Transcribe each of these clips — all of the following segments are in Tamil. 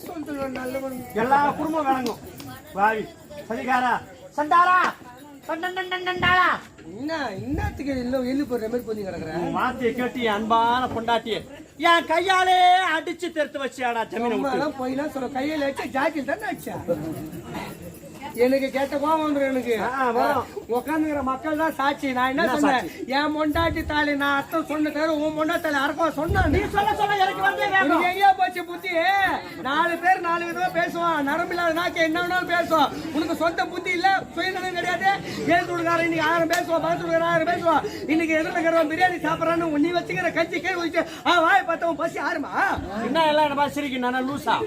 சொல்லுவேன் நல்லவன் எல்லா குடும்பம் விளங்கும். வாவி சரிகாரா சண்டாரா சண்டண்டண்டண்டாரா இன்னத்துக்கு இல்லை எள்ளு போடுற மாதிரி கொஞ்சம் கிடக்குறேன். வார்த்தையை கேட்டு அன்பான பொண்டாட்டிய என் கையாலே அடிச்சு தெருத்து வச்சியாடா ஜமீன் போயிலாம் சொல்ல கையில வச்சு ஜாக்கில் தானே வச்சா. எனக்கு கேட்ட கோபம் வந்துடும். எனக்கு உட்காந்துக்கிற மக்கள் தான் சாட்சி. நான் என்ன சொன்னேன், என் மொண்டாட்டி தாலி நான் அர்த்தம் சொன்ன தவிர உன் மொண்டாட்டி தாலி அறக்கம் சொன்ன. நீ சொல்ல சொல்ல எனக்கு வந்து எங்கேயா போச்சு புத்தி? 4 பேர் 4 விதமா பேசுவான். நரம்பில்லாத நாக்க என்ன வேணாலும் பேசுவான். உனக்கு சொந்த புத்தி இல்ல, சுயநலம் கிடையாது. எழுத்துடுக்காரன் இன்னைக்கு 1000 பேசுவான், 10 பேசுவான். இன்னைக்கு எதிர்க்கிறவன் பிரியாணி சாப்பிடறான்னு நீ வச்சுக்கிற கஞ்சி கேள்வி வச்சு வாய் பார்த்தவன் பசி ஆறுமா? என்ன எல்லாம் என்ன சிரிக்கு நானா லூசா?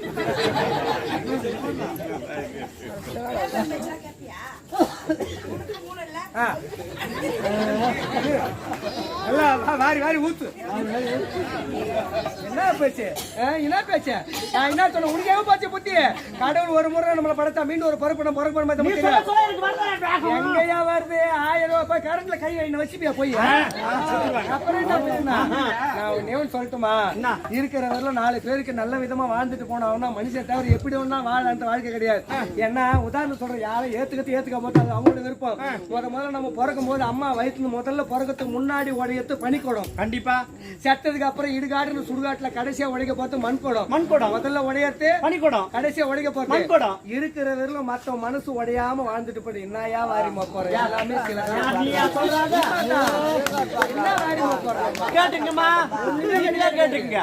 வாரி வாரி ஊத்து. என்ன பேச்சு என்ன பேச்சு? நான் என்ன சொன்ன உனக்கே போச்சு புத்தி. கடவுள் ஒரு முறை நம்மளை படைத்தா மீண்டும் ஒரு பொறுப்பு எங்கயா வருது? 1000 ரூபாய் கரண்ட்ல கை வச்சுப்பியா போய்? அப்புறம் என்ன நான் சொல்லட்டுமா? இருக்கிற வரல 4 பேருக்கு நல்ல விதமா வாழ்ந்துட்டு போனவனா மனுஷன் தவிர எப்படி ஒன்னா வாழான்ற வாழ்க்கை கிடையாது. ஏன்னா உதாரணம் சொல்றேன், யாரும் ஏத்துக்க போது அவங்களோட விருப்பம். முதல்ல நம்ம பிறக்கும் போது அம்மா வயிற்றுல முதல்ல பிறக்கிறதுக்கு முன்னாடி உடையத்து பனிக்கூடம். கண்டிப்பா. செத்ததுக்கு அப்புறம் இடுகாடு சுடுகாட்டுல கடைசியா உடைக்க பார்த்து மண்கூடம். முதல்ல உடையத்து பனிக்கூடம், கடைசியா உடைக்க பார்த்து மண்கூடம். இருக்கிற வரலும் மத்த மனசு உடையாம வாழ்ந்துட்டு போடு. என்னையா வாரி போற எல்லாமே கேட்டுங்கம்மா, கேட்டுங்க.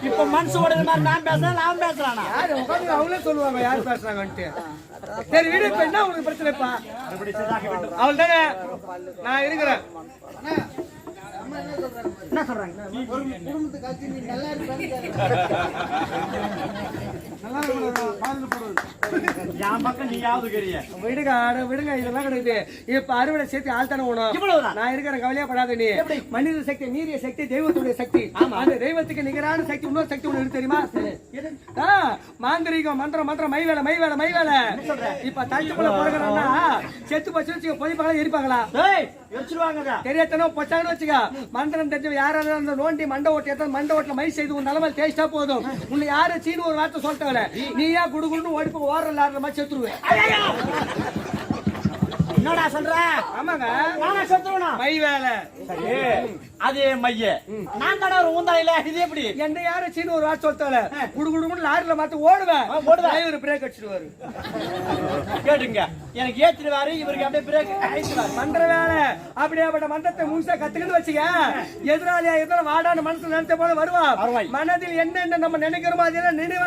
இப்ப மனசு உடைய மாதிரி நான் பேசுறேன், நான் பேசுறானா? அவங்களே சொல்லுவாங்க யார் பேசுறாங்கன்ட்டு. சரி வீடு, இப்ப என்ன உங்களுக்கு பிரச்சனைப்பா? அவள் தானே நான் இருக்கிறேன். என்ன சொல்றாங்க? விடுங்க இதெல்லாம் கிடையாது. இப்ப அறுவடை சேர்த்து ஆள் தானே ஓணும். நான் இருக்கிற கவலையா படாத. நீ மனித சக்தி, நீரிய சக்தி, தெய்வத்துடைய சக்தி. அந்த தெய்வத்துக்கு நிகரான சக்தி இன்னொரு சக்தி ஒண்ணு இருக்கு தெரியுமா? மாந்திரிகம், மந்திரம், மைவேலை. இப்ப தச்சுக்குள்ள பிறகுறா செத்து பச்சு பொதிப்பாங்களா எரிப்பாங்களா? தெரியாதனோ பொச்சாங்கன்னு வச்சுக்க. மந்திரம் தெரிஞ்சு யாராவது நோண்டி மண்டை ஓட்டில மை செய்து உன் நிலமை தேய்ச்சா போதும். உன்னை யாரு சீனு ஒரு வார்த்தை சொல்லிட்டவள நீயா குடுகுடுன்னு ஓடிப்பு ஓடுற மாதிரி செத்துருவேன். என்னடா சொல்ற? ஆமாங்க, நானா செத்துருவனா? மை வேலை. அதே மைய நான் தான ஒரு ஊந்தாயில. இது எப்படி? என்ன யாரு சீனு ஒரு வார்த்தை சொல்லிட்டவள குடுகுடுன்னு லாரில மாத்தி ஓடுவேன். ஒரு பிரேக் அடிச்சிடுவாரு. கேட்டுங்க, எனக்கு ஏத்திடுவாரு, இவருக்கு அப்படியே பிரேக் அடிச்சிடுவாரு. மந்திர வேலை. அப்படியாப்பட்ட மந்திரத்தை முழுசா கத்துக்கிட்டு வச்சுக்க. எதிராளியா எதிர வாடான்னு மனசுல நினைச்ச போல வருவா. மனதில் என்ன நம்ம நினைக்கிறோமோ அதெல்லாம் நினைவு